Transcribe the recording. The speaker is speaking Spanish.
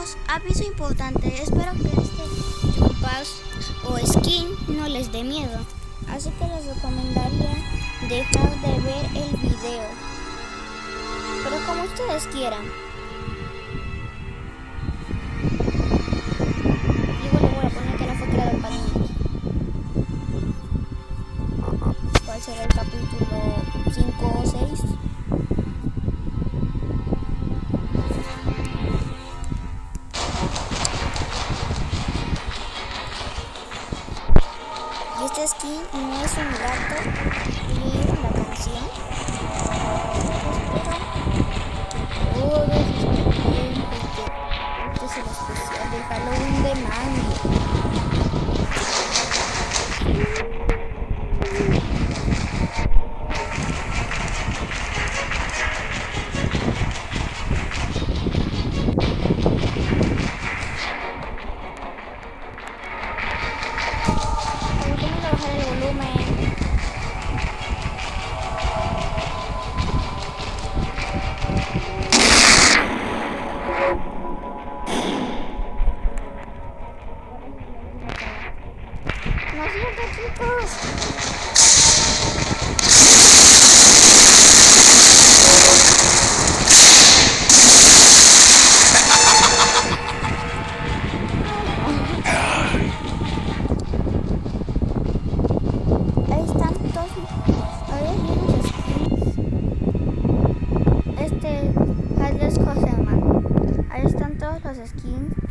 chicos, aviso importante, espero que este Pass o skin no les dé miedo, así que les recomendaría dejar de ver el video, pero como ustedes quieran. Igual le voy a poner que no fue creado para niños. ¿Cuál será el capítulo 5 o 6? Y este skin no es un gato, leyeron la canción. Pero todo este tiempo este es el especial de Halloween de Mango. No siento, chicos. Ahí están todos. Ahora hay unos skins. Haz las cosas, man. Ahí están todos los skins